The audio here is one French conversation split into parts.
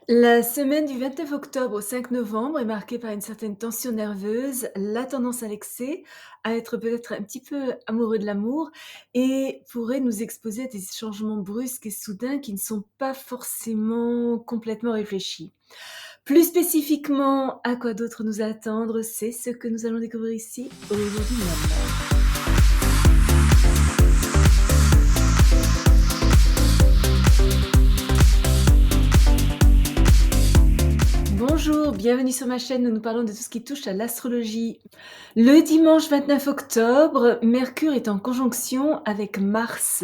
La semaine du 29 octobre au 5 novembre est marquée par une certaine tension nerveuse, la tendance à l'excès, à être peut-être un petit peu amoureux de l'amour et pourrait nous exposer à des changements brusques et soudains qui ne sont pas forcément complètement réfléchis. Plus spécifiquement, à quoi d'autre nous attendre, c'est ce que nous allons découvrir ici aujourd'hui même. Bonjour, bienvenue sur ma chaîne où nous parlons de tout ce qui touche à l'astrologie. Le dimanche 29 octobre, Mercure est en conjonction avec Mars,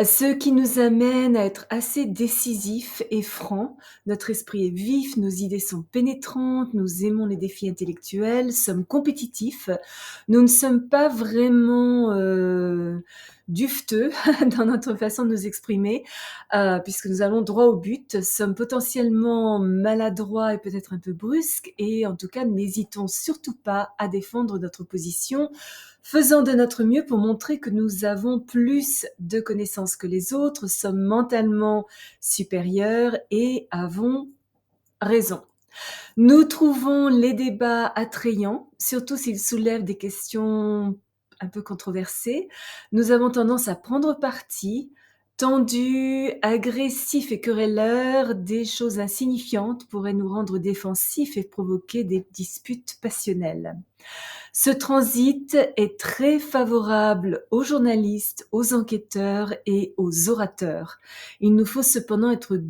ce qui nous amène à être assez décisifs et francs. Notre esprit est vif, nos idées sont pénétrantes, nous aimons les défis intellectuels, sommes compétitifs. Nous ne sommes pas vraiment dufteux dans notre façon de nous exprimer, puisque nous allons droit au but, sommes potentiellement maladroits et peut-être un peu brusques et en tout cas n'hésitons surtout pas à défendre notre position, faisant de notre mieux pour montrer que nous avons plus de connaissances que les autres, sommes mentalement supérieurs et avons raison. Nous trouvons les débats attrayants, surtout s'ils soulèvent des questions un peu controversées. Nous avons tendance à prendre parti, tendus, agressifs et querelleurs, des choses insignifiantes pourraient nous rendre défensifs et provoquer des disputes passionnelles. Ce transit est très favorable aux journalistes, aux enquêteurs et aux orateurs. Il nous faut cependant être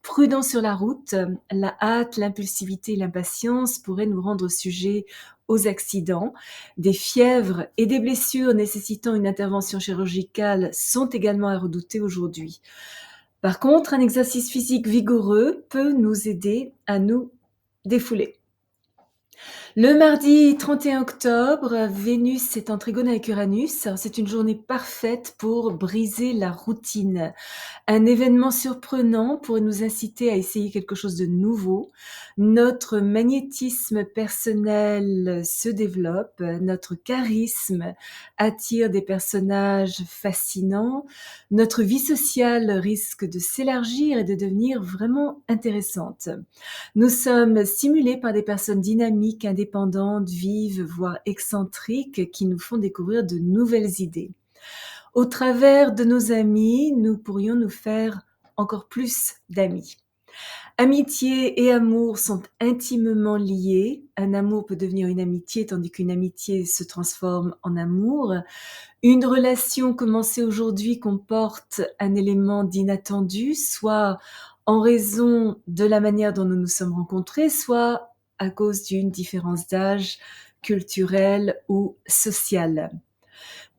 prudents sur la route. La hâte, l'impulsivité et l'impatience pourraient nous rendre sujets aux accidents. Des fièvres et des blessures nécessitant une intervention chirurgicale sont également à redouter aujourd'hui. Par contre, un exercice physique vigoureux peut nous aider à nous défouler. Le mardi 31 octobre, Vénus est en trigone avec Uranus. C'est une journée parfaite pour briser la routine. Un événement surprenant pourrait nous inciter à essayer quelque chose de nouveau. Notre magnétisme personnel se développe, notre charisme attire des personnages fascinants, notre vie sociale risque de s'élargir et de devenir vraiment intéressante. Nous sommes stimulés par des personnes dynamiques, indépendantes, vives, voire excentriques, qui nous font découvrir de nouvelles idées. Au travers de nos amis, nous pourrions nous faire encore plus d'amis. Amitié et amour sont intimement liés. Un amour peut devenir une amitié, tandis qu'une amitié se transforme en amour. Une relation commencée aujourd'hui comporte un élément d'inattendu, soit en raison de la manière dont nous nous sommes rencontrés, soit à cause d'une différence d'âge, culturelle ou sociale.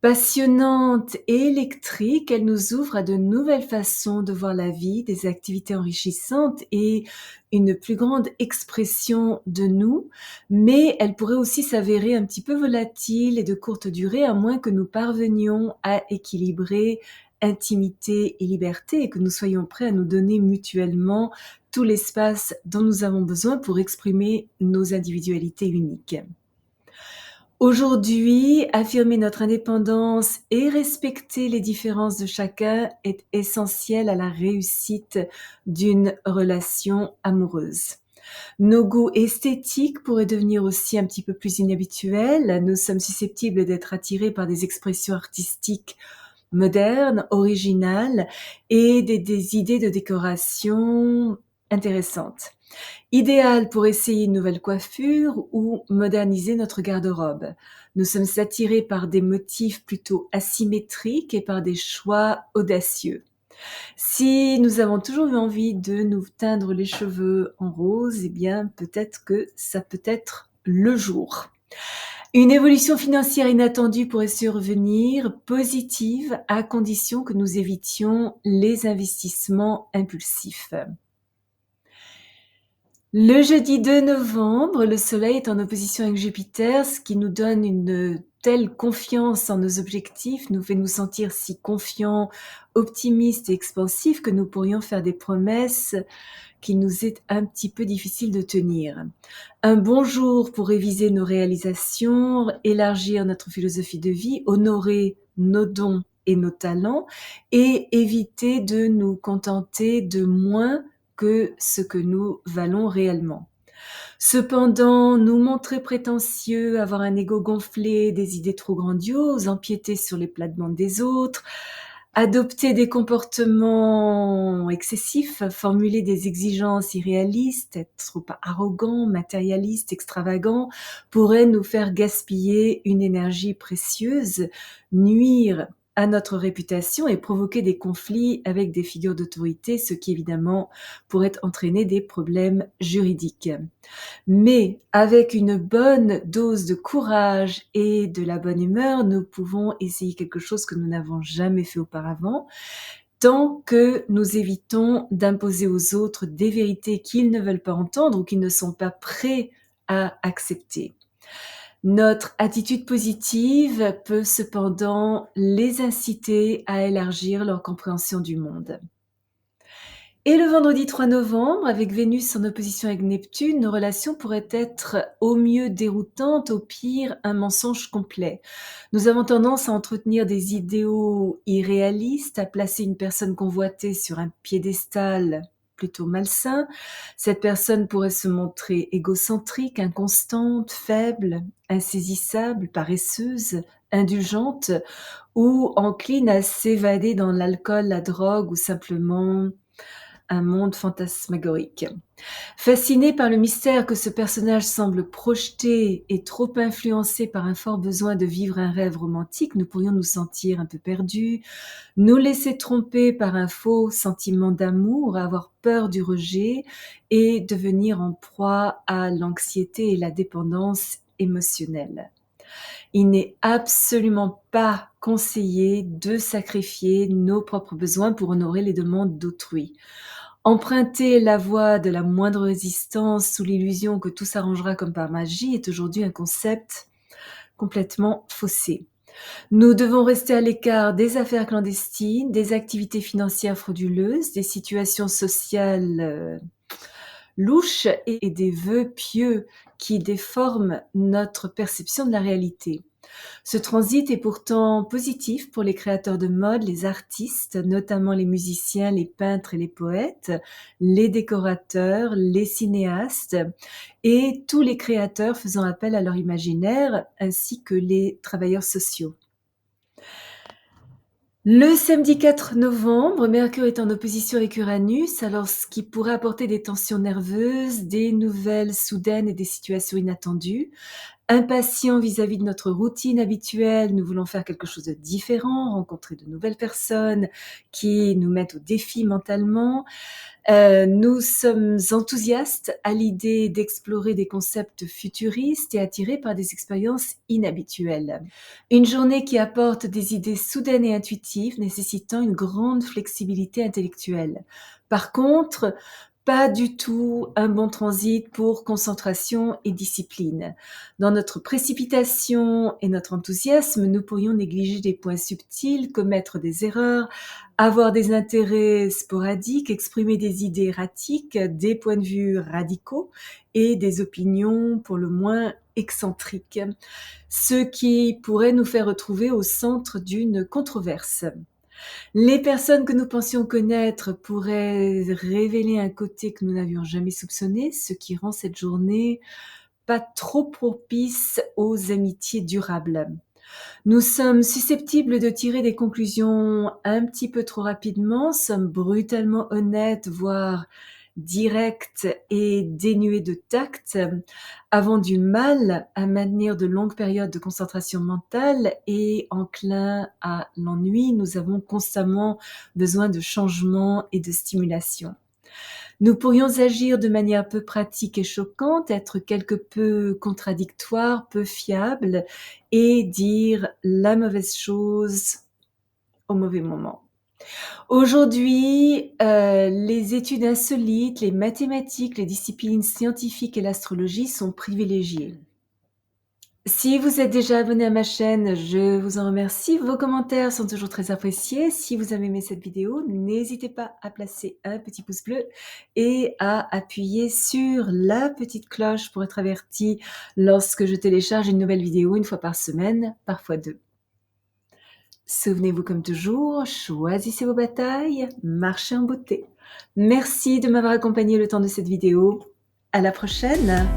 Passionnante et électrique, elle nous ouvre à de nouvelles façons de voir la vie, des activités enrichissantes et une plus grande expression de nous, mais elle pourrait aussi s'avérer un petit peu volatile et de courte durée, à moins que nous parvenions à équilibrer intimité et liberté et que nous soyons prêts à nous donner mutuellement tout l'espace dont nous avons besoin pour exprimer nos individualités uniques. Aujourd'hui, affirmer notre indépendance et respecter les différences de chacun est essentiel à la réussite d'une relation amoureuse. Nos goûts esthétiques pourraient devenir aussi un petit peu plus inhabituels. Nous sommes susceptibles d'être attirés par des expressions artistiques modernes, originales et des idées de décoration intéressantes. Idéal pour essayer une nouvelle coiffure ou moderniser notre garde-robe. Nous sommes attirés par des motifs plutôt asymétriques et par des choix audacieux. Si nous avons toujours eu envie de nous teindre les cheveux en rose, eh bien peut-être que ça peut être le jour. Une évolution financière inattendue pourrait survenir, positive, à condition que nous évitions les investissements impulsifs. Le jeudi 2 novembre, le Soleil est en opposition avec Jupiter, ce qui nous donne une telle confiance en nos objectifs, nous fait nous sentir si confiants, optimistes et expansifs que nous pourrions faire des promesses qu'il nous est un petit peu difficile de tenir. Un bon jour pour réviser nos réalisations, élargir notre philosophie de vie, honorer nos dons et nos talents et éviter de nous contenter de moins que ce que nous valons réellement. Cependant, nous montrer prétentieux, avoir un ego gonflé, des idées trop grandioses, empiéter sur les plates-bandes des autres, adopter des comportements excessifs, formuler des exigences irréalistes, être trop arrogant, matérialiste, extravagant, pourrait nous faire gaspiller une énergie précieuse, nuire à notre réputation et provoquer des conflits avec des figures d'autorité, ce qui évidemment pourrait entraîner des problèmes juridiques. Mais avec une bonne dose de courage et de la bonne humeur, nous pouvons essayer quelque chose que nous n'avons jamais fait auparavant, tant que nous évitons d'imposer aux autres des vérités qu'ils ne veulent pas entendre ou qu'ils ne sont pas prêts à accepter. Notre attitude positive peut cependant les inciter à élargir leur compréhension du monde. Et le vendredi 3 novembre, avec Vénus en opposition avec Neptune, nos relations pourraient être au mieux déroutantes, au pire un mensonge complet. Nous avons tendance à entretenir des idéaux irréalistes, à placer une personne convoitée sur un piédestal plutôt malsain. Cette personne pourrait se montrer égocentrique, inconstante, faible, insaisissable, paresseuse, indulgente ou encline à s'évader dans l'alcool, la drogue ou simplement un monde fantasmagorique. Fasciné par le mystère que ce personnage semble projeter et trop influencé par un fort besoin de vivre un rêve romantique, nous pourrions nous sentir un peu perdus, nous laisser tromper par un faux sentiment d'amour, avoir peur du rejet et devenir en proie à l'anxiété et la dépendance émotionnelle. Il n'est absolument pas conseillé de sacrifier nos propres besoins pour honorer les demandes d'autrui. Emprunter la voie de la moindre résistance sous l'illusion que tout s'arrangera comme par magie est aujourd'hui un concept complètement faussé. Nous devons rester à l'écart des affaires clandestines, des activités financières frauduleuses, des situations sociales louches et des vœux pieux qui déforment notre perception de la réalité. Ce transit est pourtant positif pour les créateurs de mode, les artistes, notamment les musiciens, les peintres et les poètes, les décorateurs, les cinéastes et tous les créateurs faisant appel à leur imaginaire, ainsi que les travailleurs sociaux. Le samedi 4 novembre, Mercure est en opposition avec Uranus, alors ce qui pourrait apporter des tensions nerveuses, des nouvelles soudaines et des situations inattendues. Impatients vis-à-vis de notre routine habituelle, nous voulons faire quelque chose de différent, rencontrer de nouvelles personnes qui nous mettent au défi mentalement. Nous sommes enthousiastes à l'idée d'explorer des concepts futuristes et attirés par des expériences inhabituelles. Une journée qui apporte des idées soudaines et intuitives, nécessitant une grande flexibilité intellectuelle. Par contre, pas du tout un bon transit pour concentration et discipline. Dans notre précipitation et notre enthousiasme, nous pourrions négliger des points subtils, commettre des erreurs, avoir des intérêts sporadiques, exprimer des idées erratiques, des points de vue radicaux et des opinions pour le moins excentriques, ce qui pourrait nous faire retrouver au centre d'une controverse. Les personnes que nous pensions connaître pourraient révéler un côté que nous n'avions jamais soupçonné, ce qui rend cette journée pas trop propice aux amitiés durables. Nous sommes susceptibles de tirer des conclusions un petit peu trop rapidement, sommes brutalement honnêtes, voire directs et dénués de tact, avons du mal à maintenir de longues périodes de concentration mentale et enclins à l'ennui. Nous avons constamment besoin de changement et de stimulation. Nous pourrions agir de manière peu pratique et choquante, être quelque peu contradictoire, peu fiable et dire la mauvaise chose au mauvais moment. Aujourd'hui, les études insolites, les mathématiques, les disciplines scientifiques et l'astrologie sont privilégiées. Si vous êtes déjà abonné à ma chaîne, je vous en remercie. Vos commentaires sont toujours très appréciés. Si vous avez aimé cette vidéo, n'hésitez pas à placer un petit pouce bleu et à appuyer sur la petite cloche pour être averti lorsque je télécharge une nouvelle vidéo une fois par semaine, parfois deux. Souvenez-vous comme toujours, choisissez vos batailles, marchez en beauté. Merci de m'avoir accompagné le temps de cette vidéo. À la prochaine!